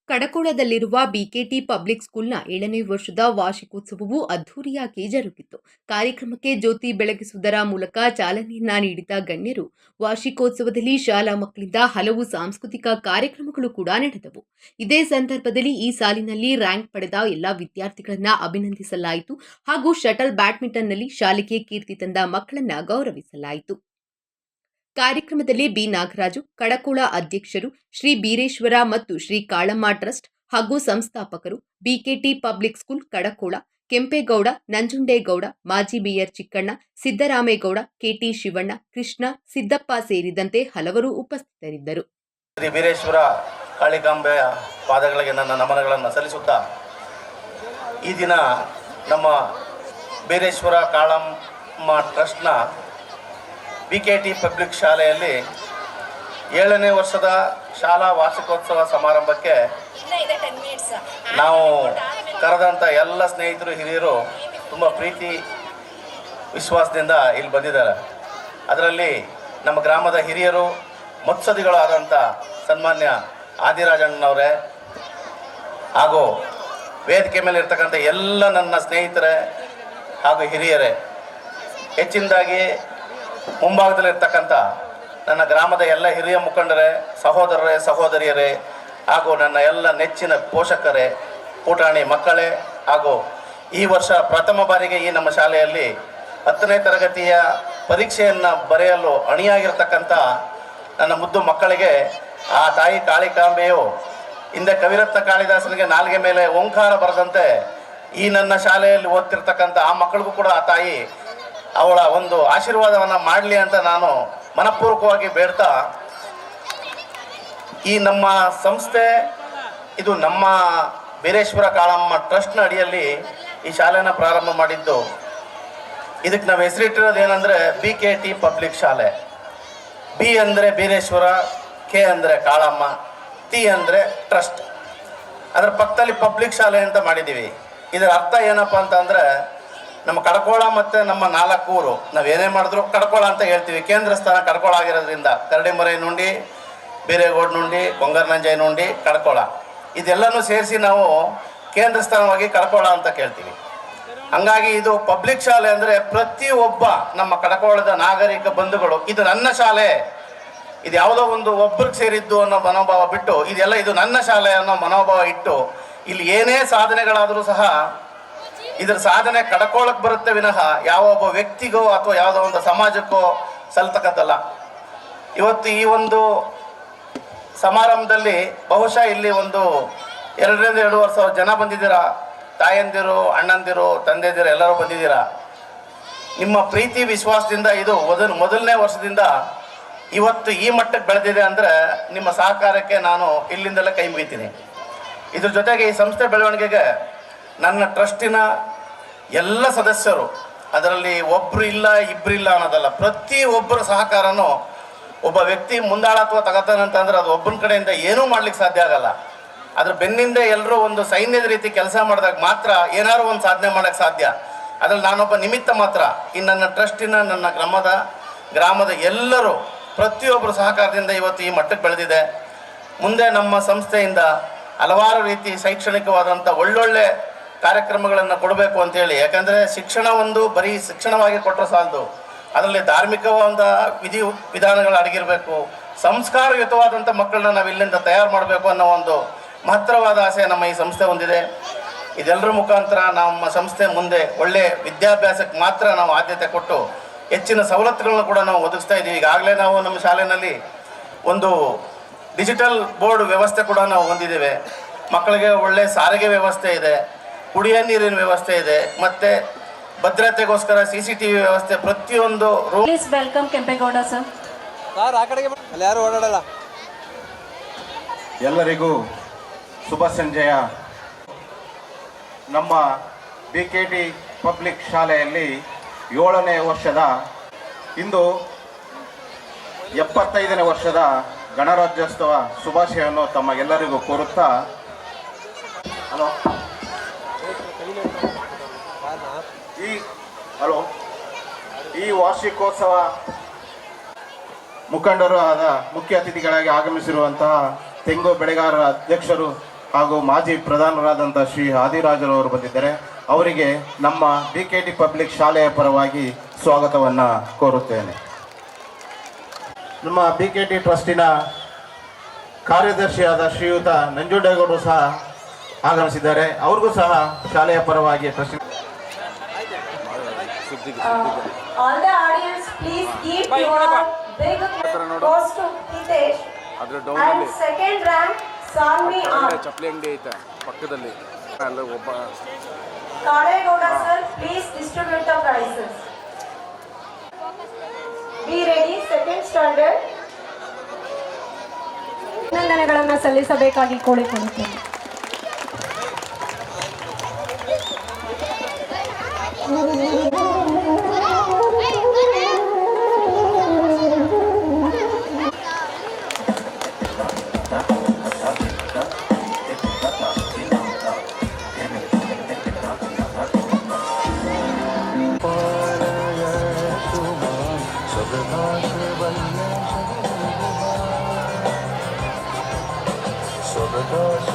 ಕಡಕೋಳದಲ್ಲಿರುವ BKT public ಸ್ಕೂಲ್ನ 7ನೇ ವರ್ಷದ ವಾರ್ಷಿಕೋತ್ಸವವು ಅದ್ದೂರಿಯಾಗಿ ಜರುಗಿತು. ಕಾರ್ಯಕ್ರಮಕ್ಕೆ ಜ್ಯೋತಿ ಬೆಳಗಿಸುವುದರ ಮೂಲಕ ಚಾಲನೆಯನ್ನ ನೀಡಿದ ಗಣ್ಯರು, ವಾರ್ಷಿಕೋತ್ಸವದಲ್ಲಿ ಶಾಲಾ ಮಕ್ಕಳಿಂದ ಹಲವು ಸಾಂಸ್ಕೃತಿಕ ಕಾರ್ಯಕ್ರಮಗಳು ಕೂಡ ನಡೆದವು. ಇದೇ ಸಂದರ್ಭದಲ್ಲಿ ಈ ಸಾಲಿನಲ್ಲಿ ರ್ಯಾಂಕ್ ಪಡೆದ ಎಲ್ಲಾ ವಿದ್ಯಾರ್ಥಿಗಳನ್ನ ಅಭಿನಂದಿಸಲಾಯಿತು ಹಾಗೂ ಶಟಲ್ ಬ್ಯಾಡ್ಮಿಂಟನ್ನಲ್ಲಿ ಶಾಲೆಗೆ ಕೀರ್ತಿ ತಂದ ಮಕ್ಕಳನ್ನ ಗೌರವಿಸಲಾಯಿತು. ಕಾರ್ಯಕ್ರಮದಲ್ಲಿ ಬಿ ನಾಗರಾಜು, ಕಡಕೋಳ ಅಧ್ಯಕ್ಷರು, ಶ್ರೀ ಬೀರೇಶ್ವರ ಮತ್ತು ಶ್ರೀ ಕಾಳಮ್ಮ ಟ್ರಸ್ಟ್ ಹಾಗೂ ಸಂಸ್ಥಾಪಕರು, BKT public school Kadakola, Kempegowda, Nanjundegowda, ಮಾಜಿ ಮೇಯರ್ ಚಿಕ್ಕಣ್ಣ, ಸಿದ್ದರಾಮೇಗೌಡ, ಕೆಟಿ ಶಿವಣ್ಣ, ಕೃಷ್ಣ, ಸಿದ್ದಪ್ಪ ಸೇರಿದಂತೆ ಹಲವರು ಉಪಸ್ಥಿತರಿದ್ದರು. ಶ್ರೀ ಬೀರೇಶ್ವರ ಕಾಳಿಕಾಂಬೆಯ ಪಾದಗಳಿಗೆ ನನ್ನ ನಮನಗಳನ್ನು ಸಲ್ಲಿಸುತ್ತಾ, ಈ ದಿನ ನಮ್ಮ ಬೀರೇಶ್ವರ ಕಾಳಮ್ಮ ಟ್ರಸ್ಟ್ನ ಬಿಕೆಟಿ ಪಬ್ಲಿಕ್ ಶಾಲೆಯಲ್ಲಿ 7ನೇ ವರ್ಷದ ಶಾಲಾ ವಾರ್ಷಿಕೋತ್ಸವ ಸಮಾರಂಭಕ್ಕೆ ನಾವು ಕರೆದಂಥ ಎಲ್ಲ ಸ್ನೇಹಿತರು, ಹಿರಿಯರು ತುಂಬ ಪ್ರೀತಿ ವಿಶ್ವಾಸದಿಂದ ಇಲ್ಲಿ ಬಂದಿದ್ದಾರೆ. ಅದರಲ್ಲಿ ನಮ್ಮ ಗ್ರಾಮದ ಹಿರಿಯರು, ಮುತ್ಸದಿಗಳು ಆದಂಥ ಸನ್ಮಾನ್ಯ ಆದಿರಾಜಣ್ಣನವರೇ ಹಾಗೂ ವೇದಿಕೆ ಮೇಲೆ ಇರ್ತಕ್ಕಂಥ ಎಲ್ಲ ನನ್ನ ಸ್ನೇಹಿತರೇ ಹಾಗೂ ಹಿರಿಯರೇ, ಹೆಚ್ಚಿನದಾಗಿ ಮುಂಭಾಗದಲ್ಲಿರ್ತಕ್ಕಂಥ ನನ್ನ ಗ್ರಾಮದ ಎಲ್ಲ ಹಿರಿಯ ಮುಖಂಡರೇ, ಸಹೋದರರೇ, ಸಹೋದರಿಯರೇ ಹಾಗೂ ನನ್ನ ಎಲ್ಲ ನೆಚ್ಚಿನ ಪೋಷಕರೇ, ಪುಟಾಣಿ ಮಕ್ಕಳೇ ಹಾಗೂ ಈ ವರ್ಷ ಪ್ರಥಮ ಬಾರಿಗೆ ಈ ನಮ್ಮ ಶಾಲೆಯಲ್ಲಿ 10ನೇ ತರಗತಿಯ ಪರೀಕ್ಷೆಯನ್ನು ಬರೆಯಲು ಅಣಿಯಾಗಿರ್ತಕ್ಕಂಥ ನನ್ನ ಮುದ್ದು ಮಕ್ಕಳಿಗೆ ಆ ತಾಯಿ ಕಾಳಿಕಾಂಬೆಯು ಹಿಂದೆ ಕವಿರತ್ನ ಕಾಳಿದಾಸನಿಗೆ ನಾಲಿಗೆ ಮೇಲೆ ಓಂಕಾರ ಬರೆದಂತೆ ಈ ನನ್ನ ಶಾಲೆಯಲ್ಲಿ ಓದ್ತಿರ್ತಕ್ಕಂಥ ಆ ಮಕ್ಕಳಿಗೂ ಕೂಡ ಆ ತಾಯಿ ಅವಳ ಒಂದು ಆಶೀರ್ವಾದವನ್ನು ಮಾಡಲಿ ಅಂತ ನಾನು ಮನಪೂರ್ವಕವಾಗಿ ಬೇಡ್ತಾ, ಈ ನಮ್ಮ ಸಂಸ್ಥೆ ಇದು ನಮ್ಮ ಬೀರೇಶ್ವರ ಕಾಳಮ್ಮ ಟ್ರಸ್ಟ್ನ ಅಡಿಯಲ್ಲಿ ಈ ಶಾಲೆನ ಪ್ರಾರಂಭ ಮಾಡಿದ್ದು. ಇದಕ್ಕೆ ನಾವು ಹೆಸರಿಟ್ಟಿರೋದು ಏನಂದರೆ ಬಿಕೆಟಿ ಪಬ್ಲಿಕ್ ಶಾಲೆ. ಬಿ ಅಂದರೆ ಬೀರೇಶ್ವರ, ಕೆ ಅಂದರೆ ಕಾಳಮ್ಮ, ಟಿ ಅಂದರೆ ಟ್ರಸ್ಟ್. ಅದರ ಪಕ್ಕದಲ್ಲಿ ಪಬ್ಲಿಕ್ ಶಾಲೆ ಅಂತ ಮಾಡಿದ್ದೀವಿ. ಇದರ ಅರ್ಥ ಏನಪ್ಪ ಅಂತಂದರೆ, ನಮ್ಮ ಕಡಕೋಳ ಮತ್ತು ನಮ್ಮ 4 ಊರು ನಾವೇನೇ ಮಾಡಿದ್ರು ಕಡಕೋಳ ಅಂತ ಹೇಳ್ತೀವಿ. ಕೇಂದ್ರ ಸ್ಥಾನ ಕಡಕೋಳ ಆಗಿರೋದ್ರಿಂದ ಕರಡಿಮರೈ ನುಂಡಿ, ಬೀರೇಗೌಡ ನುಂಡಿ, ಕೊಂಗರ್ನಂಜೈ ನುಂಡಿ, ಕಡಕೋಳ ಇದೆಲ್ಲನೂ ಸೇರಿಸಿ ನಾವು ಕೇಂದ್ರ ಸ್ಥಾನವಾಗಿ ಕಡಕೋಳ ಅಂತ ಕೇಳ್ತೀವಿ. ಹಂಗಾಗಿ ಇದು ಪಬ್ಲಿಕ್ ಶಾಲೆ ಅಂದರೆ ಪ್ರತಿಯೊಬ್ಬ ನಮ್ಮ ಕಡಕೋಳದ ನಾಗರಿಕ ಬಂಧುಗಳು ಇದು ನನ್ನ ಶಾಲೆ, ಇದು ಯಾವುದೋ ಒಂದು ಒಬ್ಬರಿಗೆ ಸೇರಿದ್ದು ಅನ್ನೋ ಮನೋಭಾವ ಬಿಟ್ಟು ಇದೆಲ್ಲ ಇದು ನನ್ನ ಶಾಲೆ ಅನ್ನೋ ಮನೋಭಾವ ಇಟ್ಟು ಇಲ್ಲಿ ಏನೇ ಸಾಧನೆಗಳಾದರೂ ಸಹ ಇದರ ಸಾಧನೆ ಕಡಕೋಳಕ್ಕೆ ಬರುತ್ತೆ ವಿನಃ ಯಾವ ಒಬ್ಬ ವ್ಯಕ್ತಿಗೋ ಅಥವಾ ಯಾವುದೋ ಒಂದು ಸಮಾಜಕ್ಕೋ ಸಲ್ತಕ್ಕದ್ದಲ್ಲ. ಇವತ್ತು ಈ ಒಂದು ಸಮಾರಂಭದಲ್ಲಿ ಬಹುಶಃ ಇಲ್ಲಿ ಒಂದು 2ರಿಂದ 2.5 ಸಾವಿರ ಜನ ಬಂದಿದ್ದೀರಾ. ತಾಯಂದಿರು, ಅಣ್ಣಂದಿರು, ತಂದೆದಿರು ಎಲ್ಲರೂ ಬಂದಿದ್ದೀರಾ. ನಿಮ್ಮ ಪ್ರೀತಿ ವಿಶ್ವಾಸದಿಂದ ಇದು ಮೊದಲನೇ ವರ್ಷದಿಂದ ಇವತ್ತು ಈ ಮಟ್ಟಕ್ಕೆ ಬೆಳೆದಿದೆ ಅಂದರೆ ನಿಮ್ಮ ಸಹಕಾರಕ್ಕೆ ನಾನು ಇಲ್ಲಿಂದಲೇ ಕೈ ಮುಗಿತೀನಿ. ಇದ್ರ ಜೊತೆಗೆ ಈ ಸಂಸ್ಥೆ ಬೆಳವಣಿಗೆಗೆ ನನ್ನ ಟ್ರಸ್ಟಿನ ಎಲ್ಲ ಸದಸ್ಯರು, ಅದರಲ್ಲಿ ಒಬ್ಬರು ಇಲ್ಲ ಇಬ್ಬರು ಇಲ್ಲ ಅನ್ನೋದಲ್ಲ, ಪ್ರತಿಯೊಬ್ಬರ ಸಹಕಾರನೂ ಒಬ್ಬ ವ್ಯಕ್ತಿ ಮುಂದಾಳತ್ವ ತಗೋತಾನಂತಂದ್ರೆ ಅದು ಒಬ್ಬನ ಕಡೆಯಿಂದ ಏನೂ ಮಾಡ್ಲಿಕ್ಕೆ ಸಾಧ್ಯ ಆಗಲ್ಲ. ಅದ್ರ ಬೆನ್ನಿಂದ ಎಲ್ಲರೂ ಒಂದು ಸೈನ್ಯದ ರೀತಿ ಕೆಲಸ ಮಾಡಿದಾಗ ಮಾತ್ರ ಏನಾದ್ರು ಒಂದು ಸಾಧನೆ ಮಾಡೋಕ್ಕೆ ಸಾಧ್ಯ. ಅದ್ರಲ್ಲಿ ನಾನೊಬ್ಬ ನಿಮಿತ್ತ ಮಾತ್ರ. ಇನ್ನು ನನ್ನ ಟ್ರಸ್ಟಿನ, ನನ್ನ ಗ್ರಾಮದ ಎಲ್ಲರೂ ಪ್ರತಿಯೊಬ್ಬರ ಸಹಕಾರದಿಂದ ಇವತ್ತು ಈ ಮಟ್ಟಕ್ಕೆ ಬೆಳೆದಿದೆ. ಮುಂದೆ ನಮ್ಮ ಸಂಸ್ಥೆಯಿಂದ ಹಲವಾರು ರೀತಿ ಶೈಕ್ಷಣಿಕವಾದಂಥ ಒಳ್ಳೊಳ್ಳೆ ಕಾರ್ಯಕ್ರಮಗಳನ್ನು ಕೊಡಬೇಕು ಅಂತೇಳಿ. ಯಾಕಂದರೆ ಶಿಕ್ಷಣ ಒಂದು ಬರೀ ಶಿಕ್ಷಣವಾಗಿ ಕೊಟ್ಟರೆ ಸಾಲದು, ಅದರಲ್ಲಿ ಧಾರ್ಮಿಕವಾದ ವಿಧಾನಗಳು ಅಡಗಿರಬೇಕು. ಸಂಸ್ಕಾರಯುತವಾದಂಥ ಮಕ್ಕಳನ್ನ ನಾವು ಇಲ್ಲಿಂದ ತಯಾರು ಮಾಡಬೇಕು ಅನ್ನೋ ಒಂದು ಮಹತ್ತರವಾದ ಆಸೆ ನಮ್ಮ ಈ ಸಂಸ್ಥೆ ಹೊಂದಿದೆ. ಇದೆಲ್ಲರ ಮುಖಾಂತರ ನಮ್ಮ ಸಂಸ್ಥೆ ಮುಂದೆ ಒಳ್ಳೆಯ ವಿದ್ಯಾಭ್ಯಾಸಕ್ಕೆ ಮಾತ್ರ ನಾವು ಆದ್ಯತೆ ಕೊಟ್ಟು ಹೆಚ್ಚಿನ ಸವಲತ್ತುಗಳನ್ನ ಕೂಡ ನಾವು ಒದಗಿಸ್ತಾ ಇದ್ದೀವಿ. ಈಗಾಗಲೇ ನಾವು ನಮ್ಮ ಶಾಲೆಯಲ್ಲಿ ಒಂದು ಡಿಜಿಟಲ್ ಬೋರ್ಡ್ ವ್ಯವಸ್ಥೆ ಕೂಡ ನಾವು ಹೊಂದಿದ್ದೇವೆ. ಮಕ್ಕಳಿಗೆ ಒಳ್ಳೆಯ ಸಾರಿಗೆ ವ್ಯವಸ್ಥೆ ಇದೆ, ಕುಡಿಯೋ ನೀರಿನ ವ್ಯವಸ್ಥೆ ಇದೆ, ಮತ್ತು ಭದ್ರತೆಗೋಸ್ಕರ CCTV ವ್ಯವಸ್ಥೆ ಪ್ರತಿಯೊಂದು room. Please welcome Kempegowda sir. ಆ ಕಡೆಗೆ ಯಾರು ಓಡಾಡಲ್ಲ. ಎಲ್ಲರಿಗೂ ಶುಭ ಸಂಜೆಯ. ನಮ್ಮ ಬಿಕೆಟಿ ಪಬ್ಲಿಕ್ ಶಾಲೆಯಲ್ಲಿ 7ನೇ ವರ್ಷದ ಇಂದು 75ನೇ ವರ್ಷದ ಗಣರಾಜ್ಯೋತ್ಸವ ಶುಭಾಶಯವನ್ನು ತಮಗೆಲ್ಲರಿಗೂ ಕೋರುತ್ತಾ, ಈ ವಾರ್ಷಿಕೋತ್ಸವ ಮುಖಂಡರು ಆದ ಮುಖ್ಯ ಅತಿಥಿಗಳಾಗಿ ಆಗಮಿಸಿರುವಂತಹ ತೆಂಗು ಬೆಳೆಗಾರರ ಅಧ್ಯಕ್ಷರು ಹಾಗೂ ಮಾಜಿ ಪ್ರಧಾನರಾದಂಥ ಶ್ರೀ ಆದಿರಾಜರವರು ಬಂದಿದ್ದಾರೆ. ಅವರಿಗೆ ನಮ್ಮ BKT ಪಬ್ಲಿಕ್ ಶಾಲೆಯ ಪರವಾಗಿ ಸ್ವಾಗತವನ್ನು ಕೋರುತ್ತೇನೆ. ನಮ್ಮ BKT ಟ್ರಸ್ಟಿನ ಕಾರ್ಯದರ್ಶಿಯಾದ ಶ್ರೀಯುತ ನಂಜುಂಡೇಗೌಡರು ಸಹ ಆಗಮಿಸಿದ್ದಾರೆ. ಅವ್ರಿಗೂ ಸಹ ಶಾಲೆಯ ಪರವಾಗಿ trustee all the audience, please keep your big applause to Hitesh. And second rank, Sanvi R. ಚಪ್ಪಲಿ ಅಂಗಡಿ ಐತೆ ಪಕ್ಕದಲ್ಲಿ ಅಲ್ಲ ಒಬ್ಬ Kadegowda sir, please distribute the prizes. Be ready, second standard. ಅಭಿನಂದನೆಗಳನ್ನು ಸಲ್ಲಿಸಬೇಕಾಗಿ ಕೋರಿಕೊಳ್ಳುತ್ತೇನೆ. Sabah